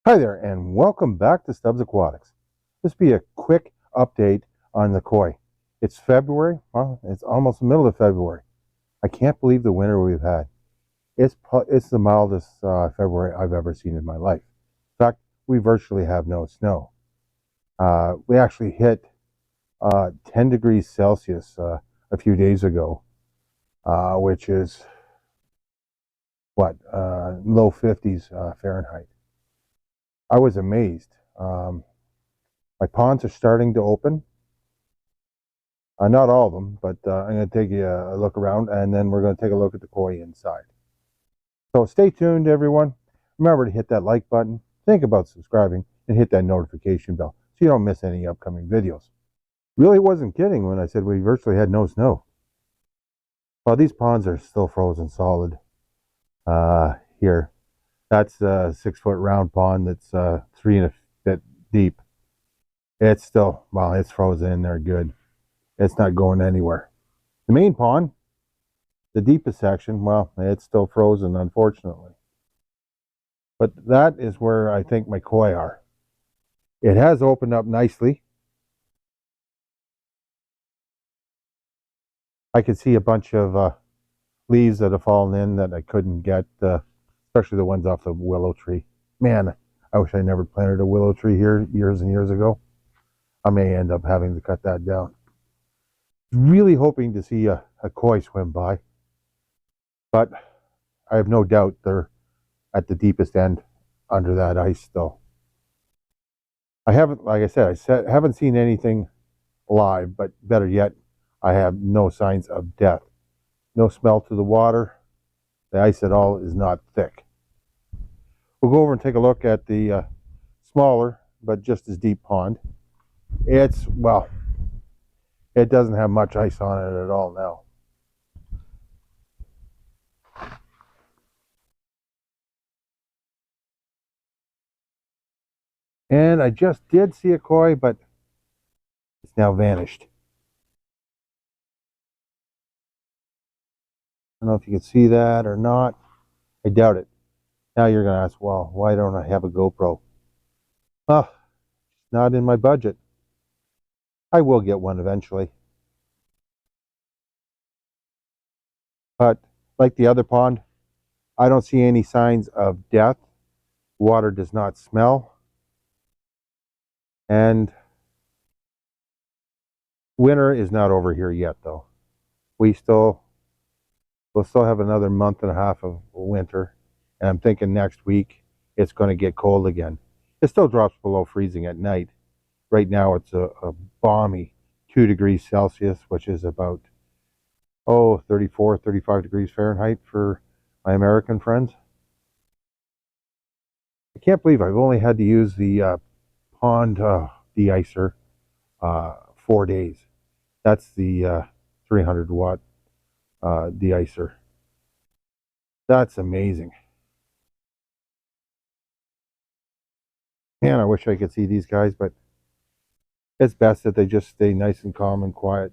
Hi there, and welcome back to Stubbs Aquatics. This will be a quick update on the koi. It's February. Well, it's almost the middle of February. I can't believe the winter we've had. It's the mildest February I've ever seen in my life. In fact, we virtually have no snow. We actually hit 10 degrees Celsius a few days ago, which is low 50s Fahrenheit. I was amazed. My ponds are starting to open. Not all of them, but I'm going to take a look around, and then we're going to take a look at the koi inside. So stay tuned, everyone. Remember to hit that like button, think about subscribing, and hit that notification bell so you don't miss any upcoming videos. Really wasn't kidding when I said we virtually had no snow. Well, these ponds are still frozen solid. Here, that's a 6-foot round pond that's 3 and a bit deep. It's still, well, it's frozen in there good. It's not going anywhere. The main pond, the deepest section, well, it's still frozen, unfortunately. But that is where I think my koi are. It has opened up nicely. I could see a bunch of leaves that have fallen in that I couldn't get, especially the ones off the willow tree. Man, I wish I never planted a willow tree here years and years ago. I may end up having to cut that down. Really hoping to see a koi swim by, but I have no doubt they're at the deepest end under that ice still. I haven't, like I said, haven't seen anything live, but better yet, I have no signs of death. No smell to the water. The ice at all is not thick. We'll go over and take a look at the smaller, but just as deep pond. It's, well, it doesn't have much ice on it at all now. And I just did see a koi, but it's now vanished. I don't know if you can see that or not. I doubt it. Now you're going to ask, well, why don't I have a GoPro? Well, it's not in my budget. I will get one eventually. But like the other pond, I don't see any signs of death. Water does not smell. And winter is not over here yet, though. We'll still have another month and a half of winter. And I'm thinking next week it's going to get cold again. It still drops below freezing at night. Right now it's a balmy 2 degrees Celsius, which is about 34, 35 degrees Fahrenheit for my American friends. I can't believe I've only had to use the pond de-icer 4 days. That's the 300 watt de-icer. That's amazing. Man, I wish I could see these guys, but it's best that they just stay nice and calm and quiet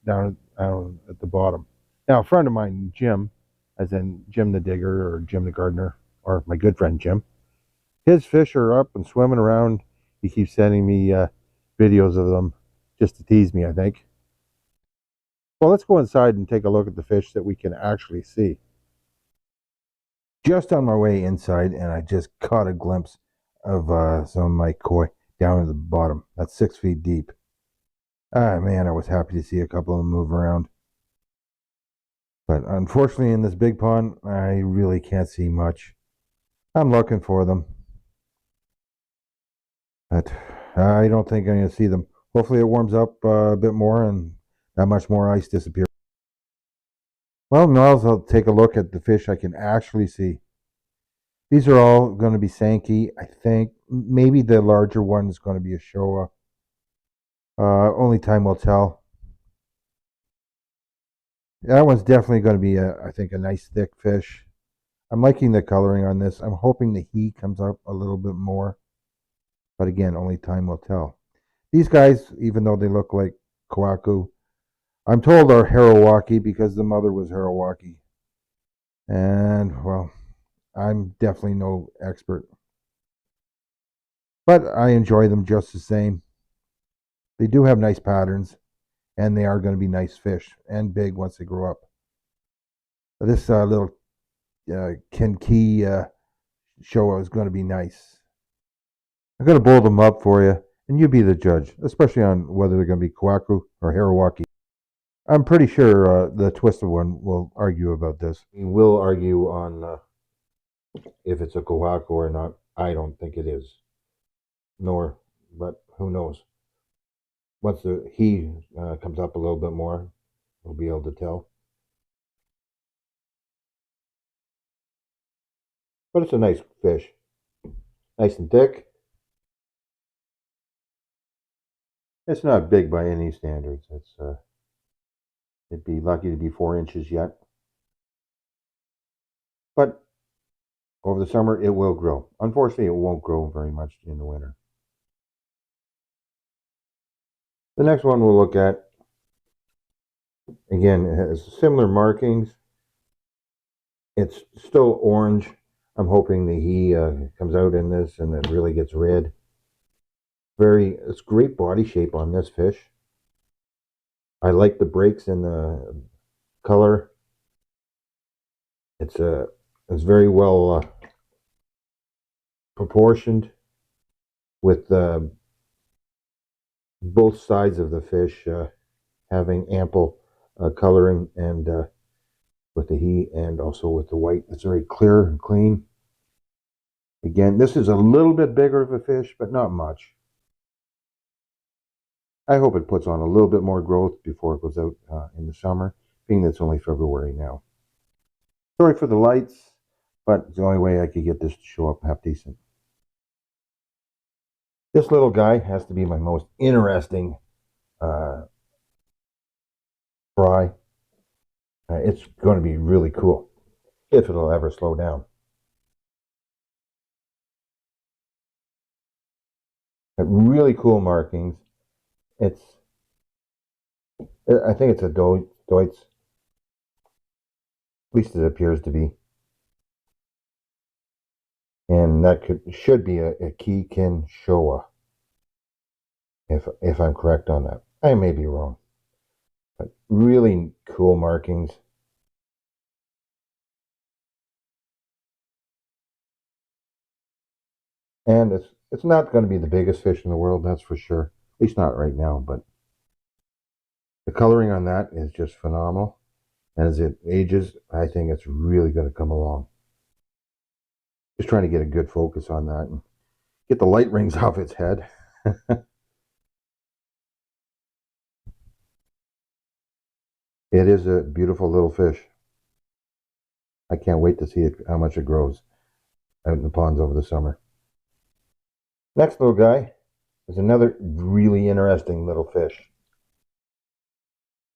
down at the bottom. Now, a friend of mine, Jim, as in Jim the Digger or Jim the Gardener, or my good friend Jim, his fish are up and swimming around. He keeps sending me videos of them just to tease me, I think. Well, let's go inside and take a look at the fish that we can actually see. Just on my way inside, and I just caught a glimpse of some of my koi down at the bottom. That's 6 feet deep. Ah, man, I was happy to see a couple of them move around. But unfortunately, in this big pond, I really can't see much. I'm looking for them, but I don't think I'm going to see them. Hopefully it warms up a bit more and not much more ice disappears. Well, now I'll take a look at the fish I can actually see. These are all going to be Sanke, I think. Maybe the larger one is going to be a Showa. Only time will tell. That one's definitely going to be, I think, a nice thick fish. I'm liking the coloring on this. I'm hoping the heat comes up a little bit more. But again, only time will tell. These guys, even though they look like Kohaku, I'm told are Hariwake because the mother was Hariwake. And, well, I'm definitely no expert. but I enjoy them just the same. They do have nice patterns, and they are going to be nice fish and big once they grow up. This little Kenki Showa is going to be nice. I'm going to boil them up for you, and you be the judge, especially on whether they're going to be Kohaku or Hariwake. I'm pretty sure the Twisted one will argue about this. He will argue on if it's a Kohaku or not. I don't think it is. Nor, but who knows? Once he comes up a little bit more, we'll be able to tell. But it's a nice fish. Nice and thick. It's not big by any standards. It'd be lucky to be 4 inches yet. But over the summer, it will grow. Unfortunately, it won't grow very much in the winter. The next one we'll look at, again, it has similar markings. It's still orange. I'm hoping that he comes out in this and it really gets red. It's great body shape on this fish. I like the breaks in the color. It's very well proportioned with both sides of the fish having ample coloring, and with the heat and also with the white. It's very clear and clean. Again, this is a little bit bigger of a fish, but not much. I hope it puts on a little bit more growth before it goes out in the summer, being that it's only February now. Sorry for the lights, but it's the only way I could get this to show up half decent. This little guy has to be my most interesting fry. It's going to be really cool, if it'll ever slow down. Really cool markings. I think it's a Deutz. At least it appears to be. And that should be a Keikin Showa, if I'm correct on that. I may be wrong. But really cool markings. And it's not going to be the biggest fish in the world, that's for sure. At least not right now, but the coloring on that is just phenomenal. And as it ages, I think it's really going to come along. Just trying to get a good focus on that and get the light rings off its head. It is a beautiful little fish. I can't wait to see how much it grows out in the ponds over the summer. Next little guy is another really interesting little fish.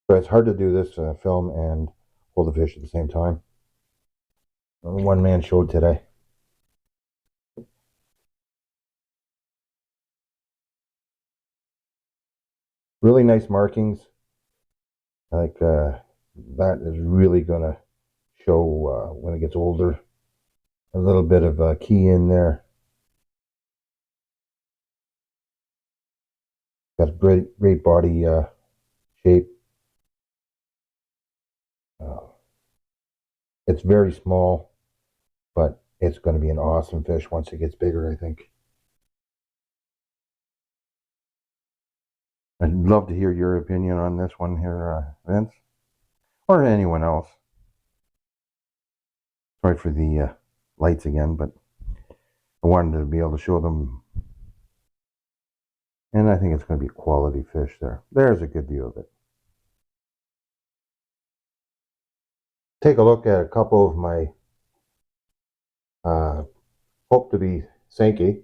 So it's hard to do this film and hold the fish at the same time. One man showed today. Really nice markings. Like that is really going to show when it gets older. A little bit of key in there. Got a great body shape. It's very small, but it's going to be an awesome fish once it gets bigger, I think. I'd love to hear your opinion on this one here, Vince, or anyone else. Sorry for the lights again, but I wanted to be able to show them. And I think it's going to be a quality fish there. There's a good view of it. Take a look at a couple of my hope to be Sanke.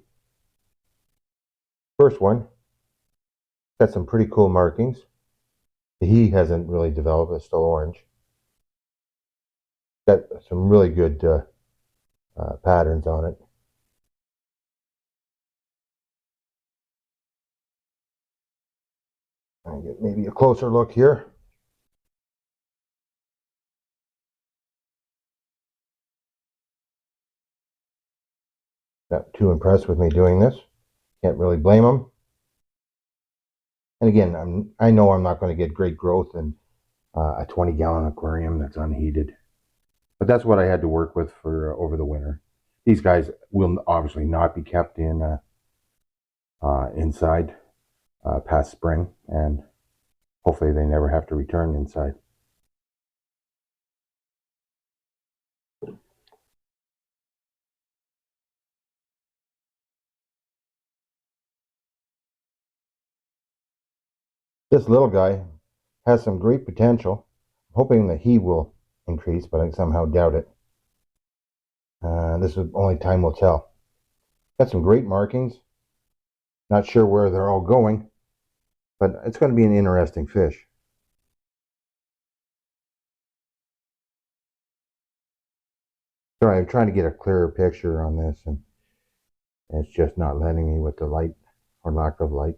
First one got some pretty cool markings. He hasn't really developed, it's still orange. Got some really good patterns on it. I'll get maybe a closer look here. Not too impressed with me doing this. Can't really blame them. And again, I know I'm not going to get great growth in a 20-gallon aquarium that's unheated. But that's what I had to work with for over the winter. These guys will obviously not be kept in inside past spring, and hopefully they never have to return inside. This little guy has some great potential. I'm hoping that he will increase, but I somehow doubt it. This is only time will tell. Got some great markings. Not sure where they're all going, but it's going to be an interesting fish. Sorry, I'm trying to get a clearer picture on this, and it's just not letting me with the light or lack of light.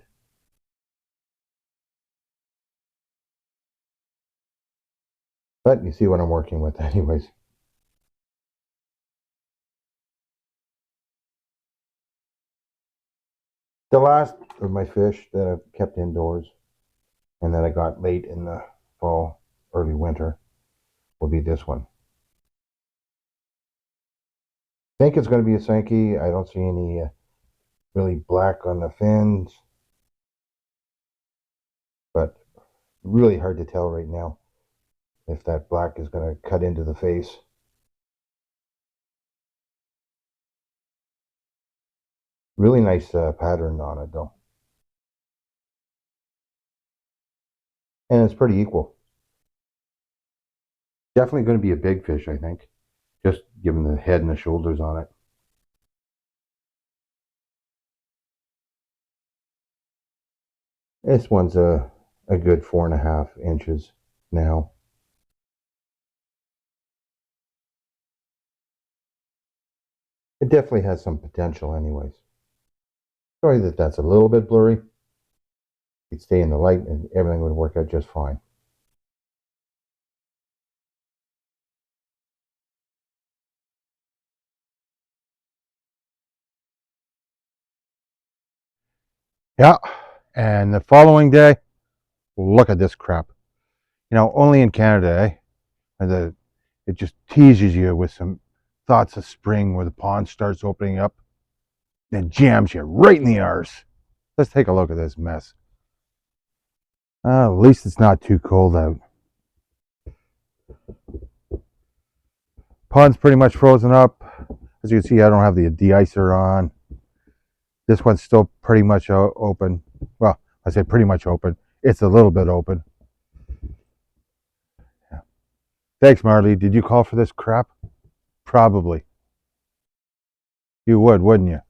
But you see what I'm working with anyways. The last of my fish that I've kept indoors and that I got late in the fall, early winter, will be this one. I think it's going to be a Sanke. I don't see any really black on the fins, but really hard to tell right now if that black is going to cut into the face. Really nice pattern on it though. And it's pretty equal. Definitely going to be a big fish, I think. Just given the head and the shoulders on it. This one's a good 4.5 inches now. It definitely has some potential anyways. Sorry that that's a little bit blurry. You'd stay in the light and everything would work out just fine. Yeah, and the following day, look at this crap. You know, only in Canada, eh? And it just teases you with some thoughts of spring where the pond starts opening up, then jams you right in the arse. Let's take a look at this mess. At least it's not too cold out. Pond's pretty much frozen up. As you can see, I don't have the de-icer on. This one's still pretty much open. Well, I say pretty much open. It's a little bit open. Yeah. Thanks, Marley. Did you call for this crap? Probably. You would, wouldn't you?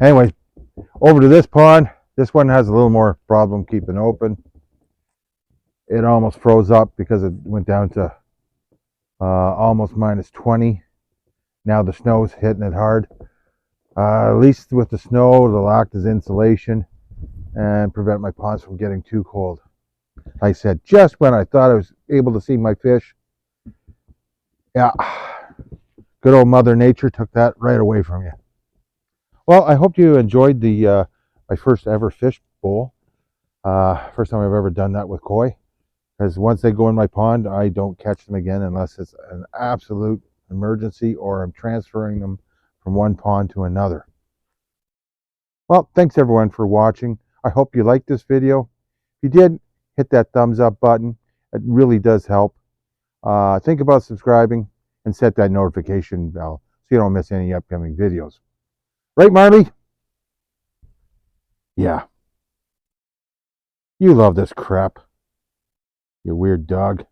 Anyways, over to this pond. This one has a little more problem keeping open. It almost froze up because it went down to almost -20. Now the snow's hitting it hard. At least with the snow, it'll act as insulation and prevent my ponds from getting too cold. Like I said, just when I thought I was able to see my fish, yeah, good old Mother Nature took that right away from you. Well, I hope you enjoyed the my first ever fish bowl. First time I've ever done that with koi. Because once they go in my pond, I don't catch them again unless it's an absolute emergency or I'm transferring them from one pond to another. Well, thanks everyone for watching. I hope you liked this video. If you did, hit that thumbs up button. It really does help. Think about subscribing and set that notification bell so you don't miss any upcoming videos. Right, Marley? Yeah. You love this crap. You weird dog.